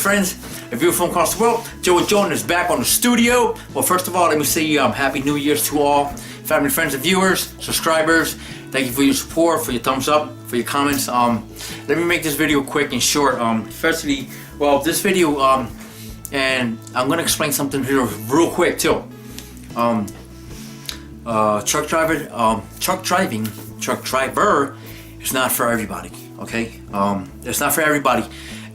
friends, if you're from across the world, Joe and Jordan is back on the studio. Well, first of all, let me say Happy New Year's to all, family, friends, and viewers, subscribers. Thank you for your support, for your thumbs up, for your comments. Let me make this video quick and short. Firstly, well, this video, and I'm gonna explain something here real quick too. Truck driver is not for everybody. Okay, it's not for everybody,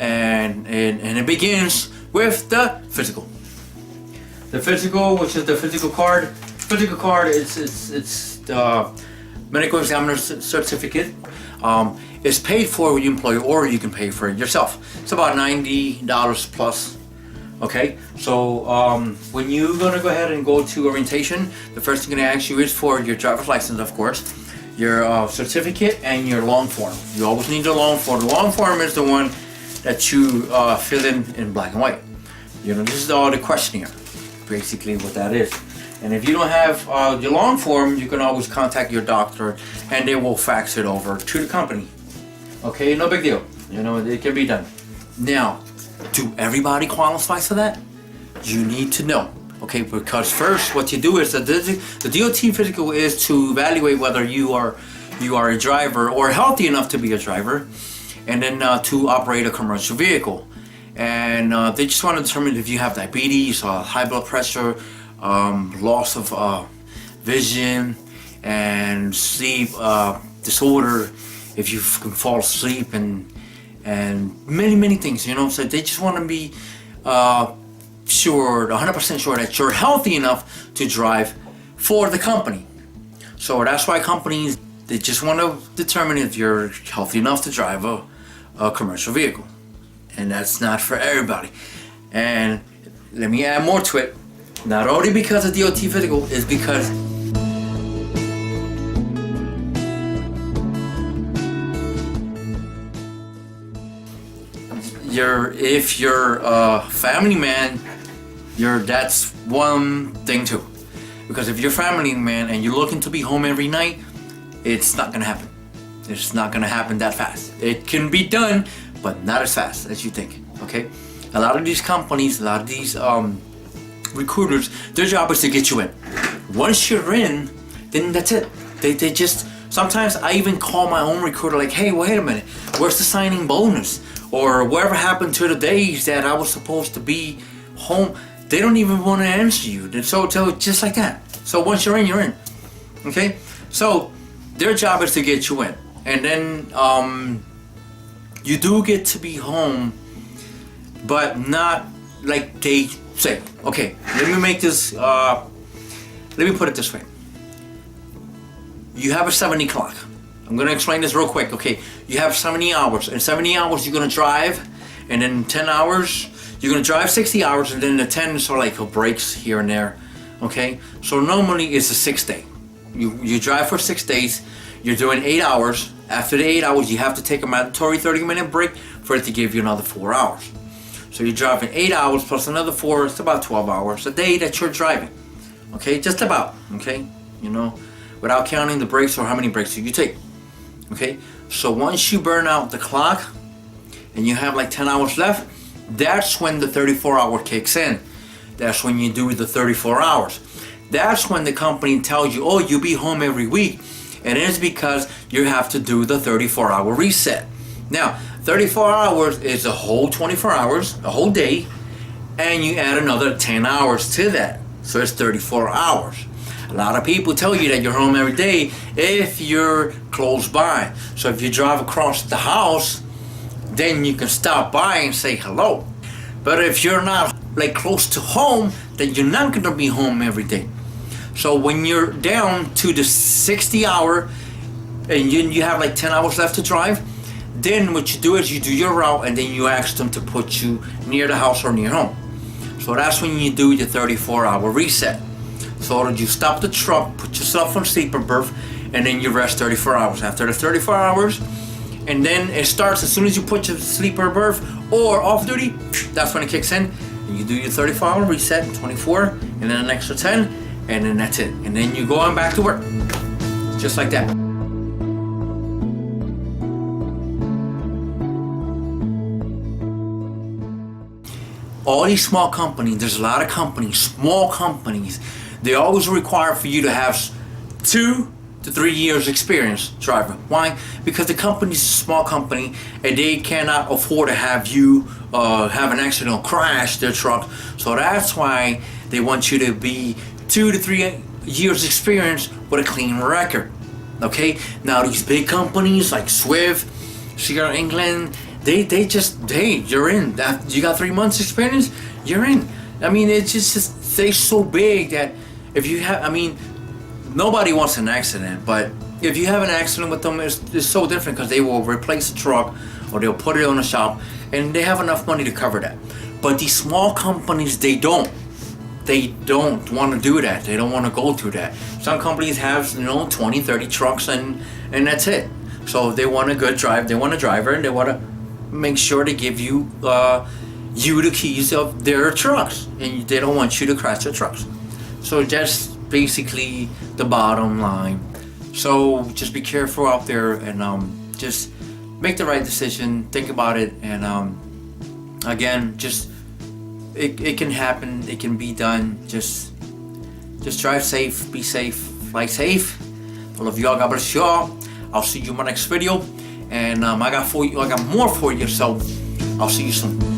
and it begins with the physical. The physical, which is the physical card. Physical card it's the medical examiner certificate. It's paid for with your employer, or you can pay for it yourself. It's about $90 plus. Okay, so when you're gonna go ahead and go to orientation, the first thing I'm gonna ask you is for your driver's license, of course, your certificate, and your long form. You always need the long form. The long form is the one that you fill in black and white. You know, this is all the questionnaire, basically what that is. And if you don't have your long form, you can always contact your doctor, and they will fax it over to the company. Okay, no big deal. You know, it can be done. Now, do everybody qualify for that? You need to know. Okay, because first what you do is the DOT physical is to evaluate whether you are a driver or healthy enough to be a driver, and then to operate a commercial vehicle. And they just want to determine if you have diabetes, high blood pressure, loss of vision, and sleep disorder, if you can fall asleep, and many things, you know. So they just want to be sure, 100% sure that you're healthy enough to drive for the company. So that's why companies, they just want to determine if you're healthy enough to drive a commercial vehicle. And that's not for everybody. And let me add more to it. Not only because of DOT physical, is because if you're a family man, that's one thing too. Because if you're a family man and you're looking to be home every night, it's not gonna happen. It's not gonna happen that fast. It can be done, but not as fast as you think. Okay, a lot of these companies, a lot of these recruiters, their job is to get you in. Once you're in, then that's it. They just, sometimes I even call my own recruiter like, hey, wait a minute, where's the signing bonus? Or whatever happened to the days that I was supposed to be home? They don't even want to answer you. So just like that. So once you're in, you're in. Okay? So their job is to get you in. And then you do get to be home, but not like they say. Okay, let me make this, let me put it this way. You have a 70 clock. I'm gonna explain this real quick. Okay, you have 70 hours. In 70 hours, you're gonna drive, and then 10 hours, you're gonna drive 60 hours, and then the 10 are like breaks here and there. Okay, so normally it's a 6 day. You drive for 6 days. You're doing 8 hours. After the 8 hours, you have to take a mandatory 30-minute break for it to give you another 4 hours. So you're driving 8 hours plus another 4. It's about 12 hours a day that you're driving. Okay, just about. Okay, you know, without counting the breaks or how many breaks you take. Okay, so once you burn out the clock and you have like 10 hours left, that's when the 34-hour kicks in. That's when you do the 34 hours. That's when the company tells you, oh, you'll be home every week. And it's because you have to do the 34-hour reset. Now, 34 hours is a whole 24 hours, a whole day, and you add another 10 hours to that. So it's 34 hours. A lot of people tell you that you're home every day if you're close by. So if you drive across the house, then you can stop by and say hello. But if you're not like close to home, then you're not gonna be home every day. So when you're down to the 60 hour and you have like 10 hours left to drive, then what you do is you do your route, and then you ask them to put you near the house or near home. So that's when you do your 34-hour reset. So that you stop the truck, put yourself on sleeper berth, and then you rest 34 hours. After the 34 hours, and then it starts as soon as you put your sleeper berth or off duty, that's when it kicks in. And you do your 34-hour reset, 24, and then an extra 10, and then that's it. And then you go on back to work. Just like that. all these small companies, there's a lot of companies, small companies, they always require for you to have 2 to 3 years experience driving. Why? Because the company's a small company and they cannot afford to have you have an accident or crash their truck. So that's why they want you to be 2 to 3 years experience with a clean record. Okay? Now these big companies like Swift, Sierra England, they just, hey, you're in. You got 3 months experience, you're in. I mean, it's just they're so big that if you have, I mean, nobody wants an accident, but if you have an accident with them, it's so different because they will replace the truck or they'll put it on a shop and they have enough money to cover that. But these small companies, they don't want to do that. They don't want to go through that. Some companies have 20, 30 trucks and that's it. So they want a good drive. They want a driver and they want to make sure they give you the keys of their trucks, and they don't want you to crash their trucks. So that's basically the bottom line. So just be careful out there and just make the right decision. Think about it, and again, just it can happen. It can be done. Just drive safe, be safe, fly safe. I love y'all. God bless y'all. I'll see you in my next video, and I got more for you. So I'll see you soon.